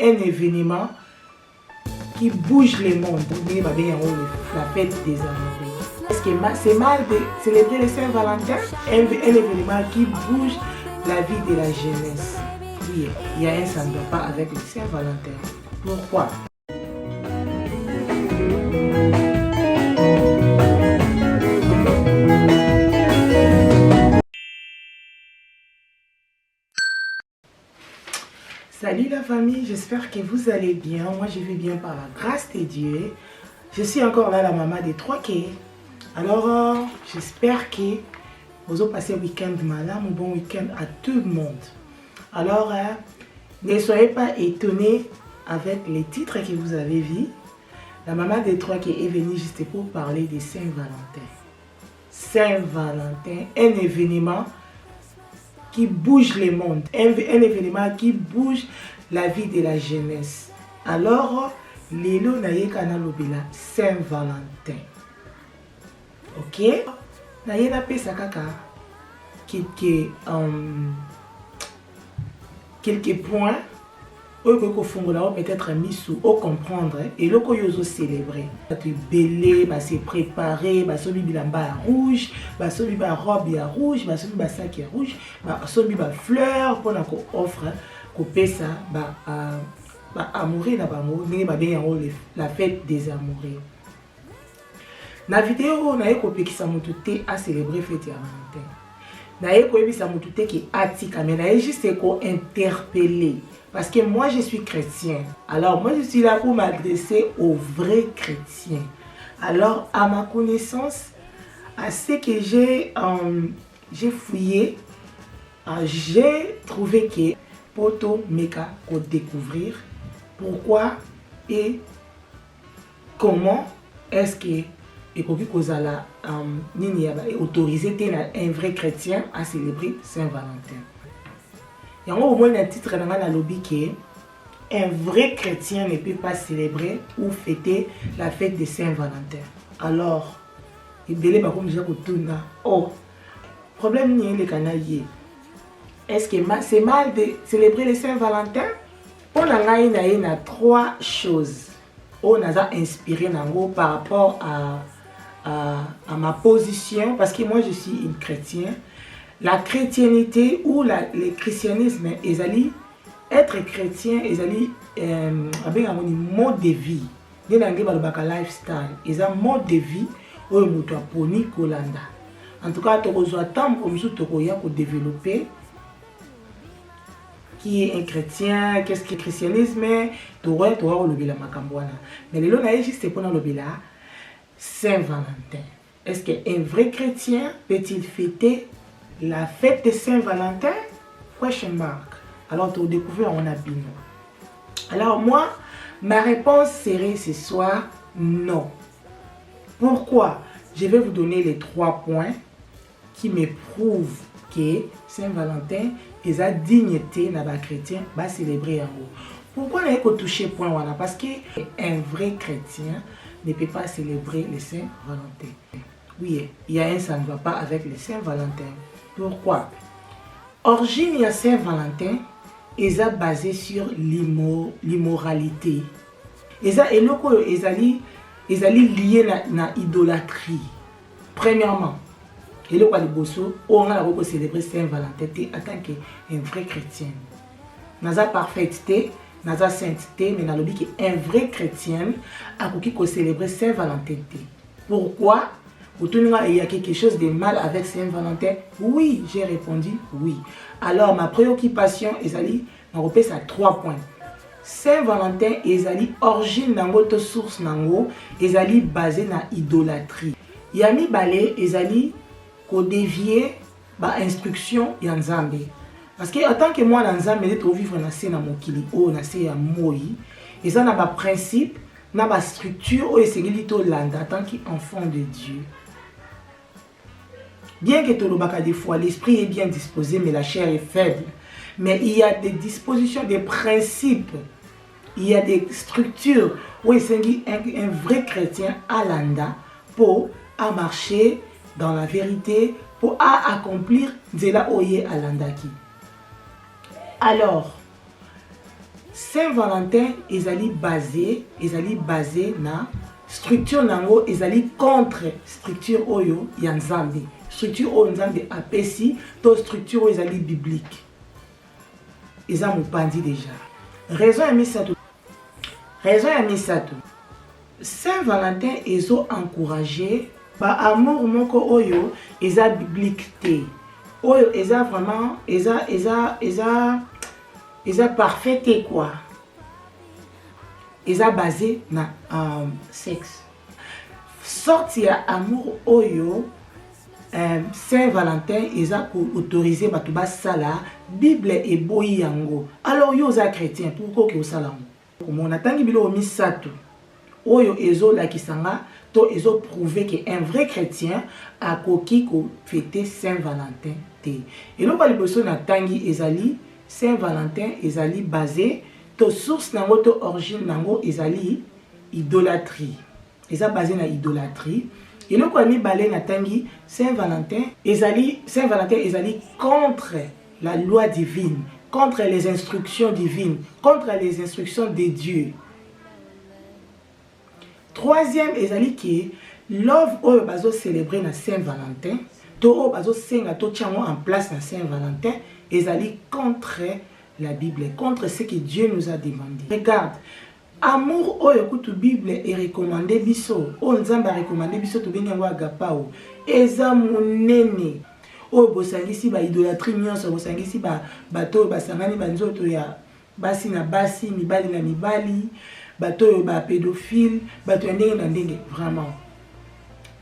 un événement qui bouge le monde. La fête des amoureux. Est-ce que c'est mal de célébrer le Saint-Valentin? Un événement qui bouge la vie de la jeunesse. Oui, il y a un ça ne va pas avec le Saint-Valentin. Pourquoi? Salut la famille, j'espère que vous allez bien. Moi je vais bien par la grâce de Dieu. Je suis encore là, la maman des 3 quais. Alors j'espère que vous avez passé un week-end malin, un bon week-end à tout le monde. Alors ne soyez pas étonnés avec les titres que vous avez vus. La maman des 3 quais est venue juste pour parler de Saint-Valentin. Saint-Valentin, un événement qui bouge le monde, un événement qui bouge la vie de la jeunesse. Alors, lelo naye kana lobela Saint-Valentin. Ok? Naye na pesa kaka quelques points peut-être mis sous au comprendre et le koyozo célébrer. Tu belé, bah c'est préparé, bah sobi bilamba rouge, bah sobi ba robe ya rouge, bah sobi ba sac ya rouge, bah sobi ba fleur pour na ko offre ko pesa bah amoureux na ba amoureux ni ba bien la fête des amoureux. Na vidéo na yeko pekisa mutu te à célébrer fête ya Valentin. Na yeko ebisa mutu te ki atika mais na juste ko interpeller. Parce que moi, je suis chrétien. Alors, moi, je suis là pour m'adresser aux vrais chrétiens. Alors, à ma connaissance, à ce que j'ai fouillé, j'ai trouvé que Poto Meka pour découvrir pourquoi et comment est-ce que autorisé un vrai chrétien à célébrer Saint-Valentin. Il y a au moins un titre dans la lobby qui un vrai chrétien ne peut pas célébrer ou fêter la fête de Saint-Valentin. Alors, il oh, problème ni le canalier. Est-ce que c'est mal de célébrer le Saint-Valentin? On a 3 choses. On a inspiré par rapport à ma position parce que moi je suis une chrétienne. La chrétienté ou le christianisme, être chrétien, un mode de vie. Un lifestyle, un mode de vie où on peut en tout cas, on doit attendre pour développer qui est un chrétien, qu'est-ce que le christianisme, mais le lot est juste pour le Saint-Valentin. Est-ce qu'un vrai chrétien peut-il fêter la fête de Saint-Valentin? Question mark. Alors, tu as découvert, on a bien. Alors, moi, ma réponse serait ce soir, non. Pourquoi? Je vais vous donner les 3 points qui me prouvent que Saint-Valentin est la dignité dans les chrétiens va célébrer en haut. Pourquoi on a touché point? Parce qu'un vrai chrétien ne peut pas célébrer le Saint-Valentin. Oui, il y a un ça ne va pas avec le Saint-Valentin. Pourquoi? Origine de Saint-Valentin est basée sur l'immoralité. Et lié à l'idolâtrie. Premièrement, on a célébré Saint-Valentin en tant qu'un vrai chrétien. Nous avons parfaiteté, nous avons sainteté, mais nous avons dit qu'un vrai chrétien a célébré Saint-Valentin. Pourquoi? Il y a quelque chose de mal avec Saint-Valentin? Oui, j'ai répondu oui. Alors, ma préoccupation est à 3 points. Saint-Valentin est origine de notre source, est basée sur l'idolâtrie. Il y a mis balé, est dévier l'instruction de Nzambe. Parce que en tant que moi, Nzambe, je vais vivre dans mon kili, dans mon moi, et ça a un principe, une structure, et c'est en tant qu'enfant de Dieu. Bien que tout des fois, l'esprit est bien disposé, mais la chair est faible. Mais il y a des dispositions, des principes, il y a des structures où il s'agit un vrai chrétien à l'anda pour marcher dans la vérité, pour accomplir de la oye à l'andaki. Alors, Saint-Valentin ezali basé na structure nango ezali contre structure oyo ya Nzambe. Structure oyo Nzambe apesi to structure oyo ezali biblique. Eza mopandi déjà. Raison ya misato. Saint-Valentin ezo encourager ba amour moko oyo eza biblique te. Oyo eza vraiment eza parfait te quoi. Eza basé na sexe. Sorti ya amour oyo Saint-Valentin eza autorisé bato basala Bible eboyi yango. Alors yo za chrétien pourquoi que osala yango? Comme on attend biloko misato oyo ezo lakisanga to ezo prouver que un vrai chrétien a koki ko fêter Saint-Valentin te. Et lo ba liboso na tangi ezali Saint-Valentin ezali basé to source nango to origine nango ezali idolâtrie. Eza basé na idolâtrie. Et le quoi mi balé na tangi Saint-Valentin ezali contre la loi divine, contre les instructions divines, contre les instructions de Dieu. Troisième ezali que love oyo bazo célébrer na Saint-Valentin, to oyo bazo senga to tiango en place na Saint-Valentin ezali contre la Bible, contre ce que Dieu nous a demandé. Regarde, amour oyo kutu Bible est recommandé biso, o Nzambe a recommandé biso to bengi yango agapao, eza monene. Oyo bosangisi ba idolâtrie nyonso, bosangisi bato basangani banzoto ya basi na basi, mibali na mibali, bato oyo ba pédophile, bato ya ndenge na ndenge, vraiment.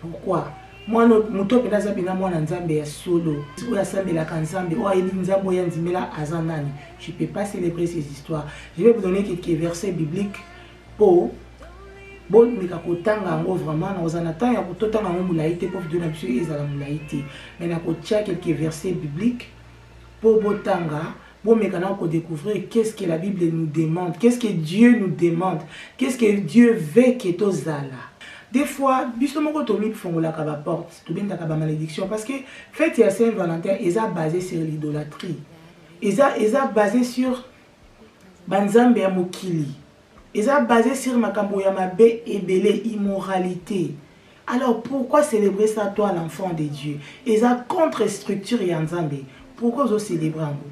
Pourquoi? Moi muto pena za pena mwana Nzambe ya solo, oya sambelaka Nzambe, oya yebi Nzambe oya ndimela azanani. Je peux pas célébrer ces histoires. Je vais vous donner quelques versets bibliques pour bon meka kotanga ngo vraiment na ozana temps ya kotanga ngo mulaité pour donner biso ezala mulaité. Mais na kotia quelques versets bibliques pour botanga bon meka na ko découvrir qu'est-ce que la Bible nous demande, qu'est-ce que Dieu nous demande, qu'est-ce que Dieu veut que tozala. Des fois, biso moko tomi fongola ka ba porte, to benda ka ba malédiction parce que fête ya Saint-Valentin est basé sur l'idolâtrie. Eza basé sur banzambe ya mokili. Eza basé sur makambo ya mabe ebele immoralité. Alors pourquoi célébrer ça toi l'enfant de Dieu? Eza contre structure ya Nzambe. Pourquoi zo célébrer ngo?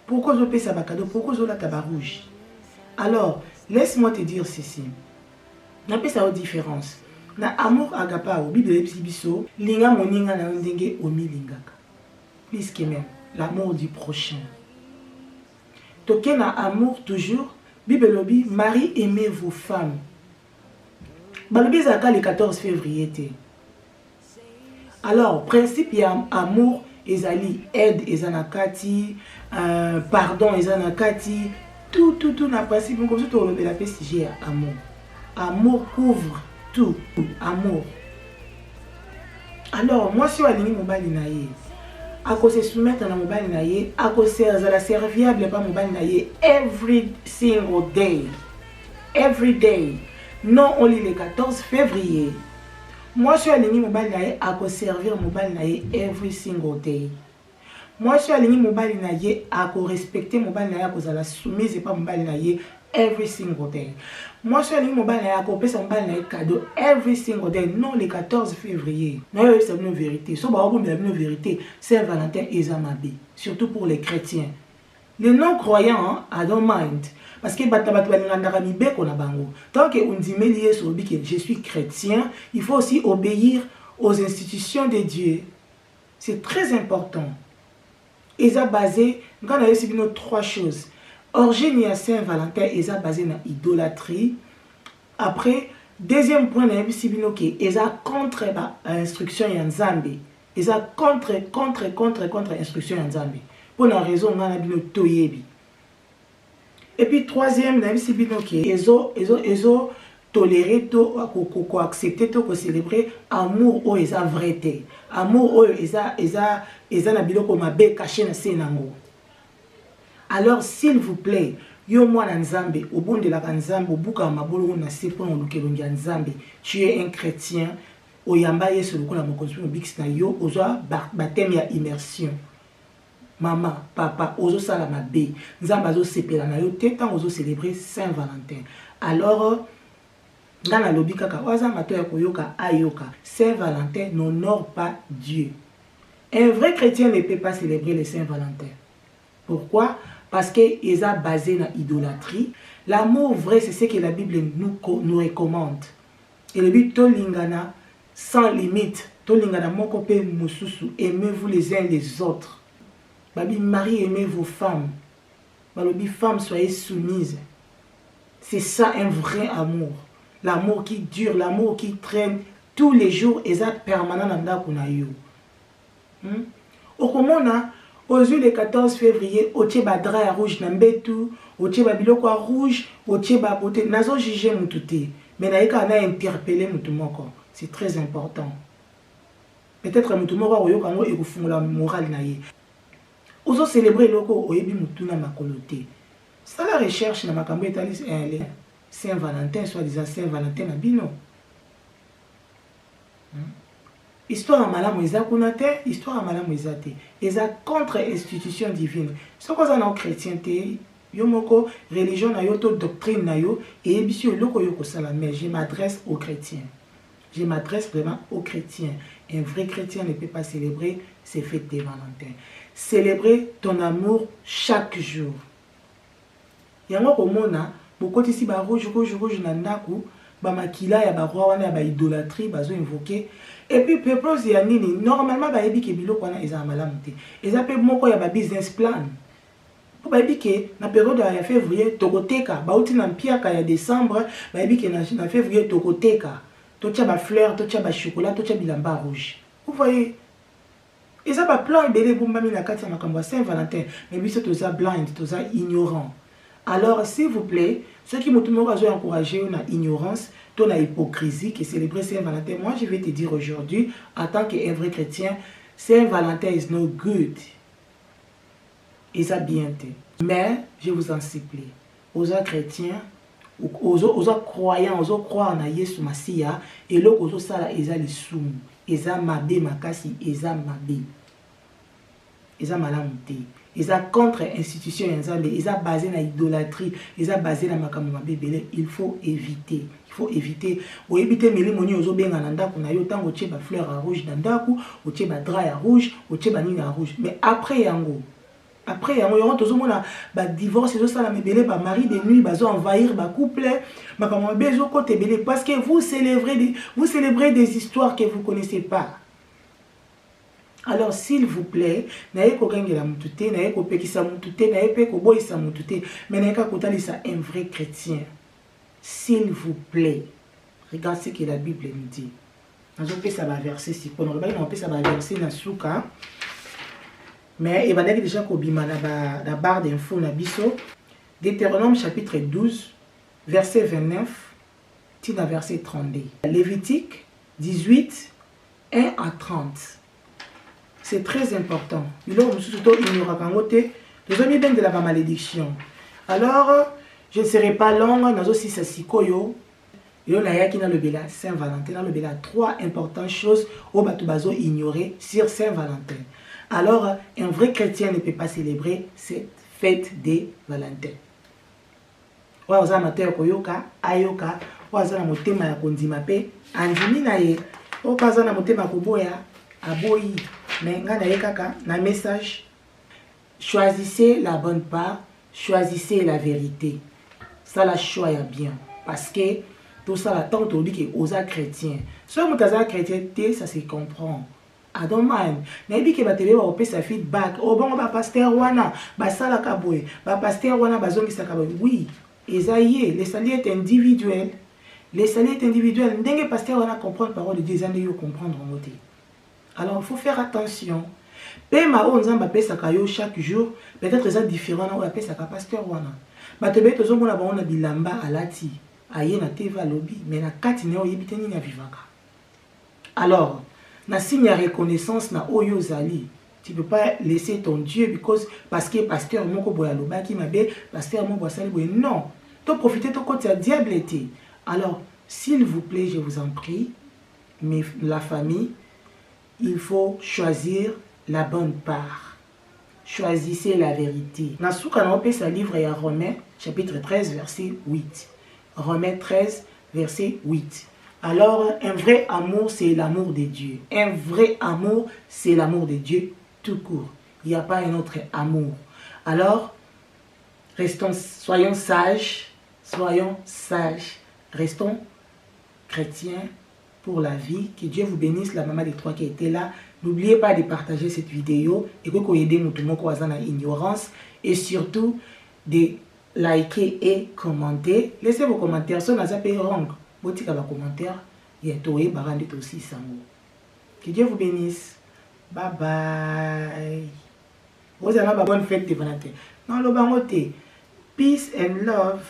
Pourquoi zo pesa ba cadeau? Pourquoi zo la taba rouge? Alors, laisse-moi te dire ceci. Na pesa o différence. Na amour agapao, Bible biso, linga moninga na ndenge omi lingaka. Plus que même l'amour du prochain. Toke na amour toujours, Bible lobi, Marie aimez vos femmes. Balobi zaka le 14 février. Alors, principe ya amour ezali aide ezanakati, pardon ezanakati, tout na principe comme ça to lobi la PSG ya amour. Amour couvre tout, amour. Alors, moi si walingi mobali na ye, ako se soumettre na mobali na ye, ako la serviable pa mobali na ye every single day. Every day. Non only le 14 février. Moi si walingi mobali na ye, ako servir mobali na ye every single day. Moi si walingi mobali na ye, ako respecter mobali na ye, ako la soumise pa mobali na ye every single day. Moi, je suis allé mobile à cadeau every single day. Non, le 14 février. Non, c'est une vérité. Si on a une vérité, Saint-Valentin est amabé. Surtout pour les chrétiens. Les non-croyants, I don't mind. Parce que tant qu'on dit que je suis chrétien, il faut aussi obéir aux institutions de Dieu. C'est très important. Et ça basé, quand on a aussi trois choses. Origine à Saint-Valentin est basé dans l'idolâtrie. Après, deuxième point, c'est contre l'instruction de Nzambe. C'est contre l'instruction de Nzambe. Pour la raison, on a toyebi. Et puis, troisième, c'est tolérer, accepter, célébrer amour ou est vrai. Amour ou est na biloko mabe caché na senango. Alors, s'il vous plaît, yo mwana Nzambe, au bon de la Nzambe, au buka mabolo na sepo na lukelongi Nzambe, tu es un chrétien, oyamba yesu lokola mokonzi mo bix na yo, ozwa baptême ya immersion. maman, papa, ozo sala mabe, nzamba zo sepela na yo te tant ozo célébrer Saint-Valentin. Alors, dans la lobby kaka, oza mato ya koyoka ayoka, Saint-Valentin n'honore pas Dieu. Un vrai chrétien ne peut pas célébrer le Saint-Valentin. Pourquoi? Parce qu'ils sont basés dans l'idolâtrie. L'amour vrai, c'est ce que la Bible nous recommande. Et le but, tolingana sans limite. Tolingana mokope mususu. Aimez-vous les uns les autres. Babi, mari, aimez vos femmes. Babi, femmes, soyez soumises. C'est ça un vrai amour. L'amour qui dure, l'amour qui traîne tous les jours et ça permanent dans la kunayo. Au komona, aujourd'hui le 14 février, otie ba drap rouge na mbetu, otie ba biloko rouge, otie ba beauté, nazo juger mututé, mais naika na interpeller mutu moko. C'est très important. Peut-être mutu moko oyo kango e kufungula moral na ye. Ozo célébrer loko oyebi mutu na makoloté. C'est la recherche na makambo etali Saint-Valentin, soit-disant Saint-Valentin na bino. Histoire à Malam Ouizakunate, histoire à Malam Ouizate. Ils sont contre institution divine. Ce qu'on a dans la chrétienté, yomoko religion na yoto doctrine na yo et ebisio loko yoko salame. Je m'adresse aux chrétiens. Je m'adresse vraiment aux chrétiens. Un vrai chrétien ne peut pas célébrer ses fêtes de Valentin. Célébrer ton amour chaque jour. Yango komona beaucoup ici ba rouge na ndaku ba makila ya ba roi wana ya ba idolâtrie bazo invoquer. Et puis, peuple yanini, normalement, bah ebi ke biloko wana eza malamu te. Eza pe moko ya ba business plan. Pour bah ebi ke na période ya février tokoteka, ba uti na mpiaka ya décembre, bah ebi ke na février tokoteka. Totia ba fleur, totia ba chocolat, totia bilamba rouge. Vous voyez? Eza ba plan ebele bombami na kati ya makambo Saint-Valentin, mais biso toza blind, toza ignorant. Alors, s'il vous plaît, ceux qui m'ont encouragé dans l'ignorance, dans la hypocrisie, qui célébrer Saint-Valentin, moi je vais te dire aujourd'hui, en tant qu'un vrai chrétien, Saint-Valentin is no good. Et ça bien. Mais, je vous en supplie, aux chrétiens, aux croyants, aux croyants en Yesu Masia, et l'autre aux sala, ils ont les soum, ils ont mabé makasi, ils ont mabé. Ils ont malamouté. Ils sont contre l'institution, ils sont basés dans l'idolâtrie, ils sont basés dans la bébé. Il faut éviter. Il faut éviter. Ou éviter les moni aux obenga nandaku na yo tango otie ba fleur à rouge nandaku, otie ba drap à rouge, otie ba nini à rouge. Mais après yango, y aura toujours mona ba divorce et ça la mebele ba mari de nuit bazo envahir ba couple, ba kama bezo côté belé parce que vous célébrez des histoires que vous connaissez pas. Alors, s'il vous plaît, n'ayez pas la moutouté, n'ayez pas pekisa moutouté, n'ayez pas boisa moutouté, mais n'ayez pas un vrai chrétien. S'il vous plaît, regardez ce que la Bible nous dit. On peut ça va verser si on peut ça va verser dans souka. Mais il va déjà qu'on bima la barre d'info na biso. Deutéronome chapitre 12, verset 29, tina verset 32. Lévitique 18, 1 à 30. C'est très important. Il y aura bien de la malédiction. Alors, je ne serai pas longue. Nous aussi, c'est Sikoyo. Il y a le Bela Saint-Valentin. Le Bela 3 importantes choses au Batubazo ignorer sur Saint-Valentin. Alors, un vrai chrétien ne peut pas célébrer cette fête de Valentin. Oza amateur koyoka, ayoka, oza na motema ya kondima pe, andimi na ye, okaza na motema koboya, aboyi. Mais na message, choisissez la bonne part, choisissez la vérité. Ça la choix bien. Parce que tout ça, la tant on dit que aux chrétiens. Si vous êtes chrétien, ça se comprend. I don't mind. Mais que va te faire sa feedback. Oh bon, ba pasteur wana, ba sala kaboy, ba pasteur wana bazongi sakaboy. Oui, Esaïe, le salut est individuel. Le salut est individuel. N'engue pasteur wana comprendre parole de Dieu, ils comprendre en côté. Alors, il faut faire attention. Pema o nzamba pesa kayo chaque jour, peut-être c'est différent na o pesa ka pasteur wana. Ba te beto zo mona ba ona bilamba alati, aye na teva lobby, mais na kati ne o yebiteni na vivaka. Alors, na signe de reconnaissance na oyo zali. Tu peux pas laisser ton Dieu parce que pasteur moko boya loba ki mabe, pasteur moko sali boye non. To profiter to côté diable était. Alors, s'il vous plaît, je vous en prie, mais la famille, il faut choisir la bonne part. choisissez la vérité. Nasuka na opesa livre ya Romains chapitre 13 verset 8. Romains 13 verset 8. Alors, un vrai amour, c'est l'amour de Dieu. Un vrai amour, c'est l'amour de Dieu tout court. Il n'y a pas un autre amour. Alors, soyons sages, restons chrétiens pour la vie. Que Dieu vous bénisse, la maman des trois qui était là. N'oubliez pas de partager cette vidéo et que vous aidez nous tout le monde dans l'ignorance et surtout de liker et commenter. Laissez vos commentaires, ça n'a pas payé wrong. Botika va commentaire, il y a toé barande aussi samo. Que Dieu vous bénisse. Bye bye. Vous avez une bonne fête de Valentin. Non, le bangote. Peace and love.